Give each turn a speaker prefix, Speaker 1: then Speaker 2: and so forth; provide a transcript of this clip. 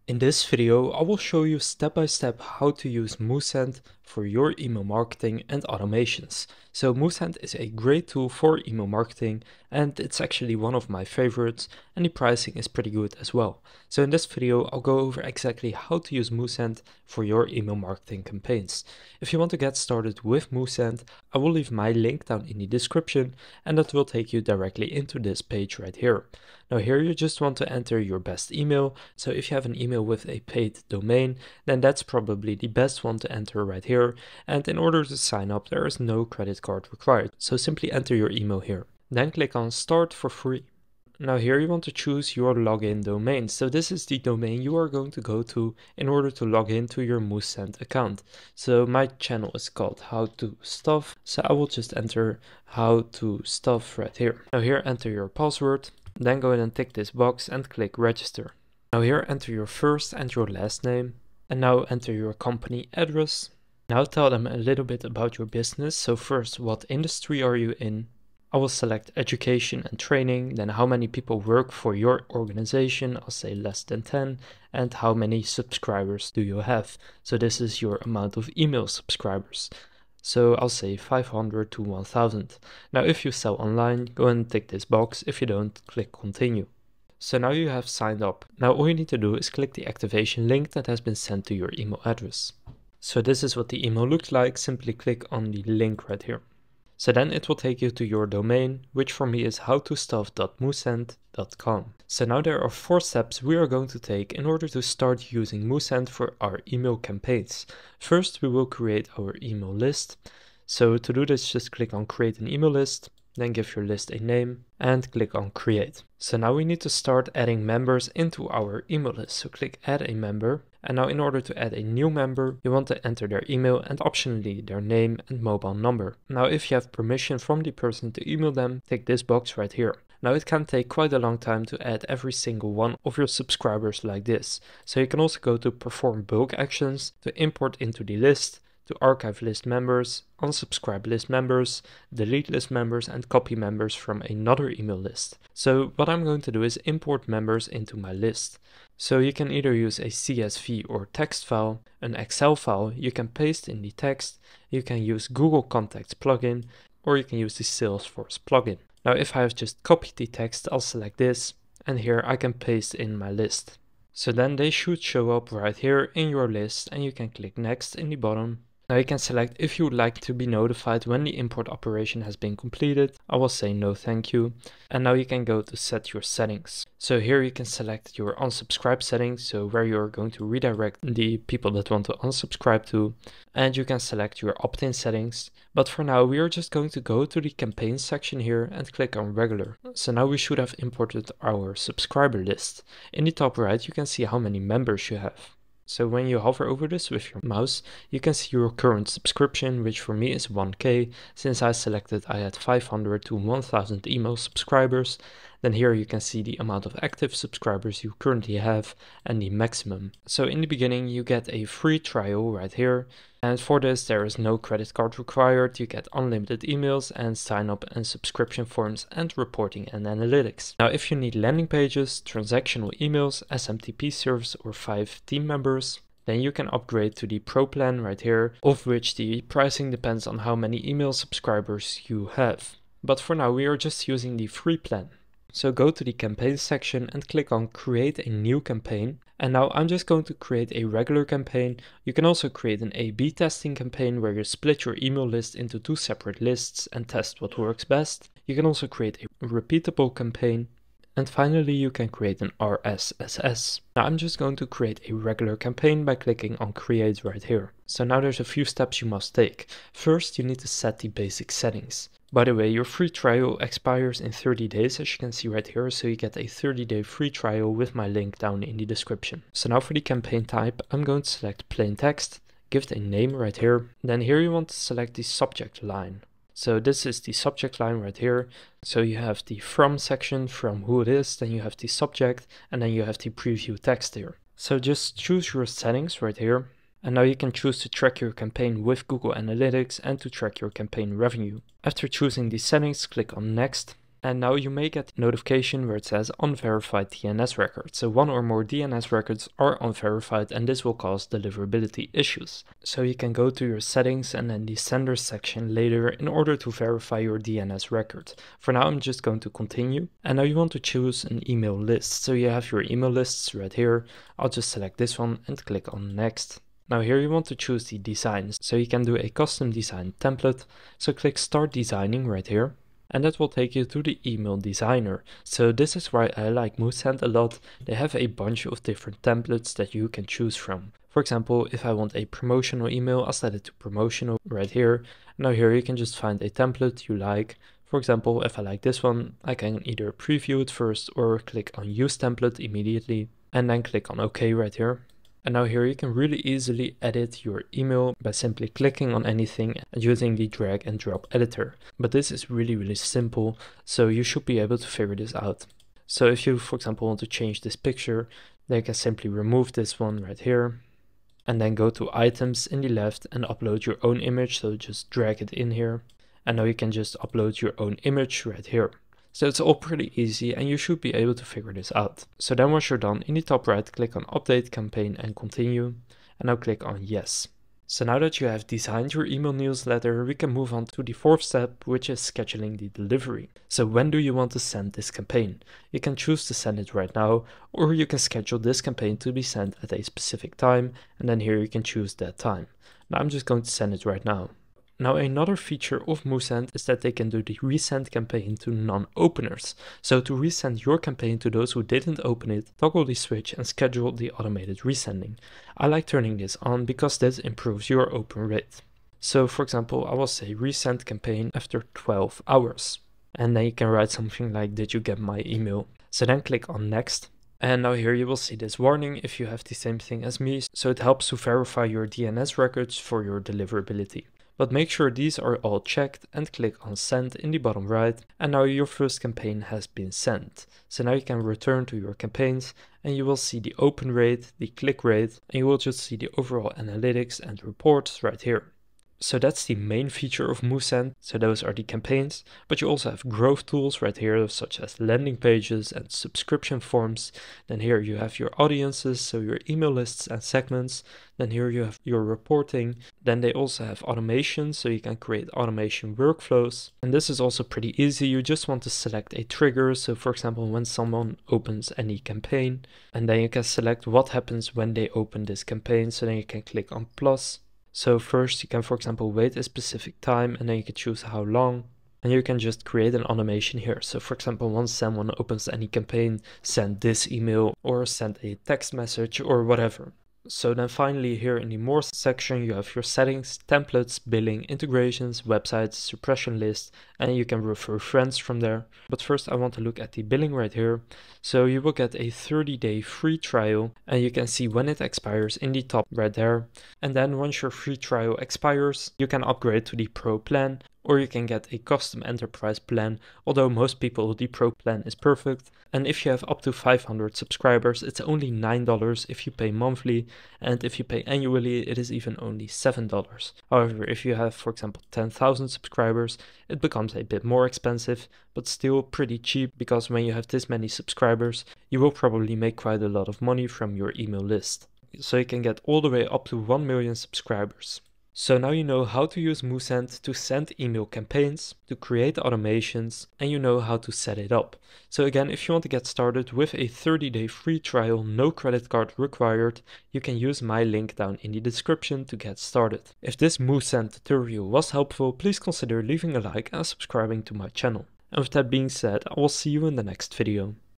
Speaker 1: In this video, I will show you step by step how to use Moosend for your email marketing and automations. So Moosend is a great tool for email marketing and it's actually one of my favorites, and the pricing is pretty good as well. So in this video, I'll go over exactly how to use Moosend for your email marketing campaigns. If you want to get started with Moosend, I will leave my link down in the description and that will take you directly into this page right here. Now here you just want to enter your best email. So if you have an email with a paid domain, then that's probably the best one to enter right here. And in order to sign up, there is no credit card required. So simply enter your email here. Then click on Start for free. Now here you want to choose your login domain. So this is the domain you are going to go to in order to log into your Moosend account. So my channel is called How to Stuff. So I will just enter How to Stuff right here. Now here enter your password. Then go ahead and tick this box and click register. Now here enter your first and your last name. And now enter your company address. Now tell them a little bit about your business. So first, what industry are you in? I will select education and training, then how many people work for your organization, I'll say less than 10, and how many subscribers do you have. So this is your amount of email subscribers. So I'll say 500 to 1000. Now if you sell online, go and tick this box. If you don't, click continue. So now you have signed up. Now all you need to do is click the activation link that has been sent to your email address. So this is what the email looks like. Simply click on the link right here. So then it will take you to your domain, which for me is howtostuff.moosend.com. So now there are 4 steps we are going to take in order to start using Moosend for our email campaigns. First, we will create our email list. So to do this, just click on create an email list, then give your list a name and click on create. So now we need to start adding members into our email list. So click add a member. And now in order to add a new member, you want to enter their email and optionally their name and mobile number. Now if you have permission from the person to email them, tick this box right here. Now it can take quite a long time to add every single one of your subscribers like this. So you can also go to perform bulk actions to import into the list, to archive list members, unsubscribe list members, delete list members and copy members from another email list. So what I'm going to do is import members into my list. So you can either use a CSV or text file, an Excel file, you can paste in the text, you can use Google Contacts plugin, or you can use the Salesforce plugin. Now if I have just copied the text, I'll select this, and here I can paste in my list. So then they should show up right here in your list, and you can click next in the bottom. Now you can select if you would like to be notified when the import operation has been completed. I will say no thank you. And now you can go to set your settings. So here you can select your unsubscribe settings, so where you're going to redirect the people that want to unsubscribe to. And you can select your opt-in settings. But for now we are just going to go to the campaign section here and click on regular. So now we should have imported our subscriber list. In the top right you can see how many members you have. So when you hover over this with your mouse, you can see your current subscription, which for me is 1K. Since I selected I had 500 to 1000 email subscribers. Then here you can see the amount of active subscribers you currently have and the maximum. So in the beginning you get a free trial right here. And for this there is no credit card required. You get unlimited emails and sign up and subscription forms and reporting and analytics. Now if you need landing pages, transactional emails, SMTP service or 5 team members, then you can upgrade to the Pro plan right here, of which the pricing depends on how many email subscribers you have. But for now we are just using the free plan. So go to the campaign section and click on create a new campaign. And now I'm just going to create a regular campaign. You can also create an A/B testing campaign where you split your email list into 2 separate lists and test what works best. You can also create a repeatable campaign. And finally you can create an RSS. Now I'm just going to create a regular campaign by clicking on create right here. So now there's a few steps you must take. First you need to set the basic settings. By the way, your free trial expires in 30 days as you can see right here, so you get a 30-day free trial with my link down in the description. So now for the campaign type, I'm going to select plain text, give it a name right here. Then here you want to select the subject line. So this is the subject line right here. So you have the from section, from who it is, then you have the subject, and then you have the preview text here. So just choose your settings right here. And now you can choose to track your campaign with Google Analytics and to track your campaign revenue. After choosing these settings, click on next. And now you may get a notification where it says unverified DNS record. So one or more DNS records are unverified, and this will cause deliverability issues. So you can go to your settings and then the sender section later in order to verify your DNS record. For now, I'm just going to continue. And now you want to choose an email list. So you have your email lists right here. I'll just select this one and click on next. Now here you want to choose the designs. So you can do a custom design template. So click start designing right here. And that will take you to the email designer. So this is why I like Moosend a lot. They have a bunch of different templates that you can choose from. For example, if I want a promotional email, I'll set it to promotional right here. Now here you can just find a template you like. For example, if I like this one, I can either preview it first or click on use template immediately and then click on OK right here. And now here you can really easily edit your email by simply clicking on anything and using the drag and drop editor. But this is really simple, so you should be able to figure this out. So if you, for example, want to change this picture, then you can simply remove this one right here and then go to items in the left and upload your own image. So just drag it in here. And now you can just upload your own image right here. So it's all pretty easy and you should be able to figure this out. So then once you're done, in the top right, click on update campaign and continue. And now click on yes. So now that you have designed your email newsletter, we can move on to the fourth step, which is scheduling the delivery. So when do you want to send this campaign? You can choose to send it right now, or you can schedule this campaign to be sent at a specific time. And then here you can choose that time. Now I'm just going to send it right now. Now another feature of Moosend is that they can do the resend campaign to non-openers. So to resend your campaign to those who didn't open it, toggle the switch and schedule the automated resending. I like turning this on because this improves your open rate. So for example, I will say resend campaign after 12 hours. And then you can write something like, did you get my email? So then click on next. And now here you will see this warning if you have the same thing as me. So it helps to verify your DNS records for your deliverability. But make sure these are all checked and click on send in the bottom right, and now your first campaign has been sent. So now you can return to your campaigns and you will see the open rate, the click rate, and you will just see the overall analytics and reports right here. So that's the main feature of Moosend. So those are the campaigns, but you also have growth tools right here, such as landing pages and subscription forms. Then here you have your audiences, so your email lists and segments. Then here you have your reporting. Then they also have automation, so you can create automation workflows. And this is also pretty easy. You just want to select a trigger. So for example, when someone opens any campaign, and then you can select what happens when they open this campaign. So then you can click on plus. So first you can, for example, wait a specific time and then you can choose how long. And you can just create an automation here. So for example, once someone opens any campaign, send this email or send a text message or whatever. So then finally here in the more section, you have your settings, templates, billing, integrations, websites, suppression list, and you can refer friends from there. But first I want to look at the billing right here. So you will get a 30-day free trial and you can see when it expires in the top right there. And then once your free trial expires, you can upgrade to the Pro plan, or you can get a custom enterprise plan, although most people the Pro plan is perfect. And if you have up to 500 subscribers, it's only $9 if you pay monthly, and if you pay annually, it is even only $7. However, if you have, for example, 10,000 subscribers, it becomes a bit more expensive, but still pretty cheap, because when you have this many subscribers, you will probably make quite a lot of money from your email list. So you can get all the way up to 1 million subscribers. So now you know how to use Moosend to send email campaigns, to create automations, and you know how to set it up. So again, if you want to get started with a 30-day free trial, no credit card required, you can use my link down in the description to get started. If this Moosend tutorial was helpful, please consider leaving a like and subscribing to my channel. And with that being said, I will see you in the next video.